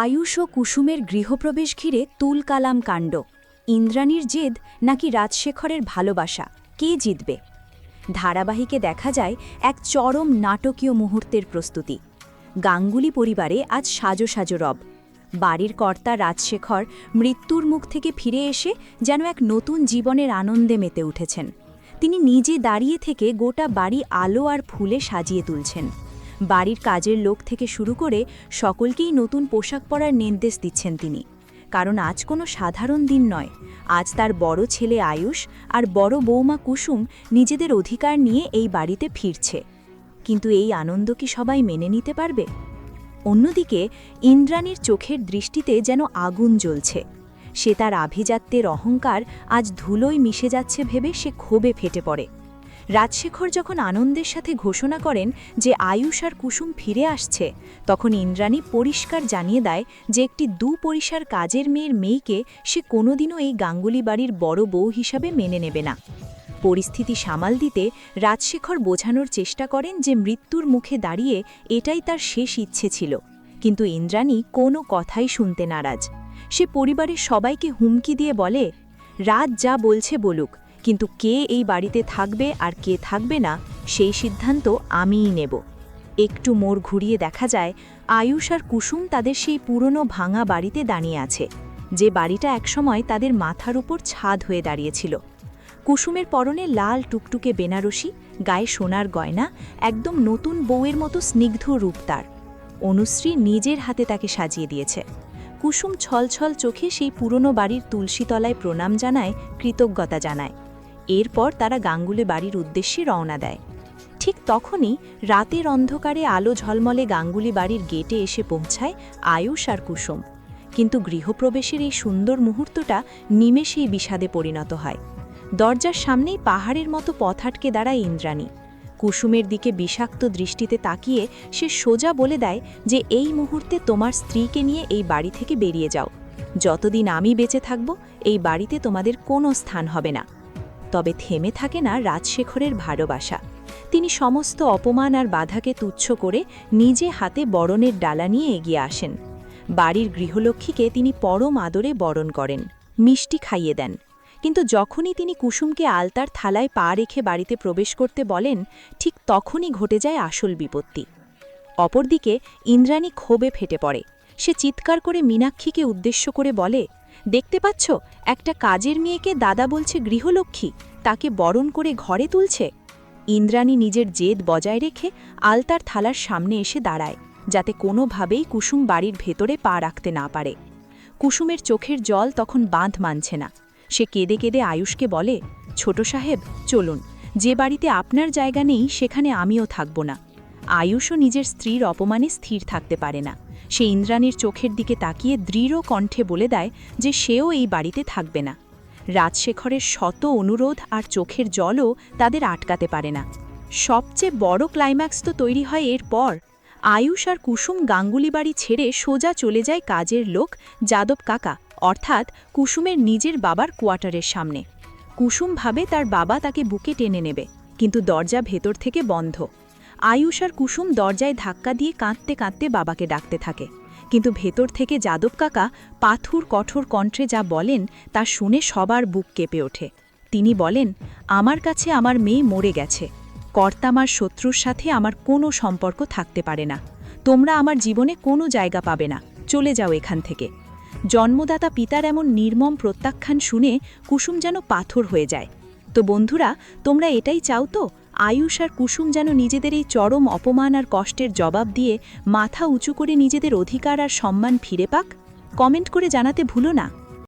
আয়ুষ ও কুসুমের গৃহপ্রবেশ ঘিরে তুলকালাম কাণ্ড। ইন্দ্রাণীর জেদ নাকি রাজশেখরের ভালোবাসা, কে জিতবে? ধারাবাহিকে দেখা যায় এক চরম নাটকীয় মুহূর্তের প্রস্তুতি। গাঙ্গুলি পরিবারে আজ সাজো সাজো রব। বাড়ির কর্তা রাজশেখর মৃত্যুর মুখ থেকে ফিরে এসে যেন এক নতুন জীবনের আনন্দে মেতে উঠেছেন। তিনি নিজে দাঁড়িয়ে থেকে গোটা বাড়ি আলো আর ফুলে সাজিয়ে তুলছেন। বাড়ির কাজের লোক থেকে শুরু করে সকলকেই নতুন পোশাক পরার নির্দেশ দিচ্ছেন তিনি। কারণ আজ কোনো সাধারণ দিন নয়, আজ তার বড় ছেলে আয়ুষ আর বড় বৌমা কুসুম নিজেদের অধিকার নিয়ে এই বাড়িতে ফিরছে। কিন্তু এই আনন্দ কি সবাই মেনে নিতে পারবে? অন্যদিকে ইন্দ্রাণীর চোখের দৃষ্টিতে যেন আগুন জ্বলছে। সে তার আভিজাত্যের অহংকার আজ ধুলোয় মিশে যাচ্ছে ভেবে সে ক্ষোভে ফেটে পড়ে। রাজশেখর যখন আনন্দের সাথে ঘোষণা করেন যে আয়ুষ আর কুসুম ফিরে আসছে, তখন ইন্দ্রাণী পরিষ্কার জানিয়ে দেয় যে একটি দুপরিসার কাজের মেয়েকে সে কোনোদিনও এই গাঙ্গুলি বাড়ির বড় বউ হিসাবে মেনে নেবে না। পরিস্থিতি সামাল দিতে রাজশেখর বোঝানোর চেষ্টা করেন যে মৃত্যুর মুখে দাঁড়িয়ে এটাই তার শেষ ইচ্ছে ছিল। কিন্তু ইন্দ্রাণী কোনো কথাই শুনতে নারাজ। সে পরিবারের সবাইকে হুমকি দিয়ে বলে, রাজ যা বলছে বলুক, কিন্তু কে এই বাড়িতে থাকবে আর কে থাকবে না সেই সিদ্ধান্ত আমিই নেব। একটু মোড় ঘুরিয়ে দেখা যায় আয়ুষ আর কুসুম তাদের সেই পুরনো ভাঙা বাড়িতে দাঁড়িয়ে আছে, যে বাড়িটা একসময় তাদের মাথার উপর ছাদ হয়ে দাঁড়িয়েছিল। কুসুমের পরনে লাল টুকটুকে বেনারসি, গায়ে সোনার গয়না, একদম নতুন বউয়ের মতো স্নিগ্ধ রূপ তার। অনুশ্রী নিজের হাতে তাকে সাজিয়ে দিয়েছে। কুসুম ছলছল চোখে সেই পুরনো বাড়ির তুলসীতলায় প্রণাম জানায়, কৃতজ্ঞতা জানায়। এরপর তারা গাঙ্গুলি বাড়ির উদ্দেশ্যে রওনা দেয়। ঠিক তখনই রাতের অন্ধকারে আলো ঝলমলে গাঙ্গুলি বাড়ির গেটে এসে পৌঁছায় আয়ুষ আর কুসুম। কিন্তু গৃহপ্রবেশের এই সুন্দর মুহূর্তটা নিমেষেই বিষাদে পরিণত হয়। দরজার সামনেই পাহাড়ের মতো পথ আটকে দাঁড়ায় ইন্দ্রাণী। কুসুমের দিকে বিষাক্ত দৃষ্টিতে তাকিয়ে সে সোজা বলে দেয় যে এই মুহূর্তে তোমার স্ত্রীকে নিয়ে এই বাড়ি থেকে বেরিয়ে যাও। যতদিন আমি বেঁচে থাকব এই বাড়িতে তোমাদের কোনো স্থান হবে না। তবে থেমে থাকে না রাজশেখরের ভালোবাসা। তিনি সমস্ত অপমান আর বাধাকে তুচ্ছ করে নিজে হাতে বরণের ডালা নিয়ে এগিয়ে আসেন। বাড়ির গৃহলক্ষ্মীকে তিনি পরম আদরে বরণ করেন, মিষ্টি খাইয়ে দেন। কিন্তু যখনই তিনি কুসুমকে আলতার থালায় পা রেখে বাড়িতে প্রবেশ করতে বলেন, ঠিক তখনই ঘটে যায় আসল বিপত্তি। অপরদিকে ইন্দ্রাণী ক্ষোভে ফেটে পড়ে। সে চিৎকার করে মীনাক্ষীকে উদ্দেশ্য করে বলে, দেখতে পাচ্ছ, একটা কাজের মেয়েকে দাদা বলছে গৃহলক্ষ্মী, তাকে বরণ করে ঘরে তুলছে। ইন্দ্রাণী নিজের জেদ বজায় রেখে আলতার থালার সামনে এসে দাঁড়ায়, যাতে কোনোভাবেই কুসুম বাড়ির ভেতরে পা রাখতে না পারে। কুসুমের চোখের জল তখন বাঁধ মানছে না। সে কেঁদে কেঁদে আয়ুষকে বলে, ছোট সাহেব চলুন, যে বাড়িতে আপনার জায়গা নেই সেখানে আমিও থাকব না। আয়ুষও নিজের স্ত্রীর অপমানে স্থির থাকতে পারে না। সে ইন্দ্রাণীর চোখের দিকে তাকিয়ে দৃঢ় কণ্ঠে বলে দেয় যে সেও এই বাড়িতে থাকবে না। রাজশেখরের শত অনুরোধ আর চোখের জলও তাদের আটকাতে পারে না। সবচেয়ে বড় ক্লাইম্যাক্স তো তৈরি হয় এরপর। আয়ুষ আর কুসুম গাঙ্গুলি বাড়ি ছেড়ে সোজা চলে যায় কাজের লোক যাদব কাকা, অর্থাৎ কুসুমের নিজের বাবার কোয়ার্টারের সামনে। কুসুম ভাবে তার বাবা তাকে বুকে টেনে নেবে, কিন্তু দরজা ভেতর থেকে বন্ধ। আয়ুষ আর কুসুম দরজায় ধাক্কা দিয়ে কাঁদতে কাঁদতে বাবাকে ডাকতে থাকে। কিন্তু ভেতর থেকে যাদব কাকা পাথুর কঠোর কণ্ঠে যা বলেন তা শুনে সবার বুক কেঁপে ওঠে। তিনি বলেন, আমার কাছে আমার মেয়ে মরে গেছে। কর্তামার শত্রুর সাথে আমার কোনো সম্পর্ক থাকতে পারে না। তোমরা আমার জীবনে কোনো জায়গা পাবে না, চলে যাও এখান থেকে। জন্মদাতা পিতার এমন নির্মম প্রত্যাখ্যান শুনে কুসুম যেন পাথর হয়ে যায়। তো বন্ধুরা, তোমরা এটাই চাও তো, আয়ুষ আর কুসুম যেন নিজেদের এই চরম অপমান আর কষ্টের জবাব দিয়ে মাথা উঁচু করে নিজেদের অধিকার আর সম্মান ফিরে পাক? কমেন্ট করে জানাতে ভুলো না।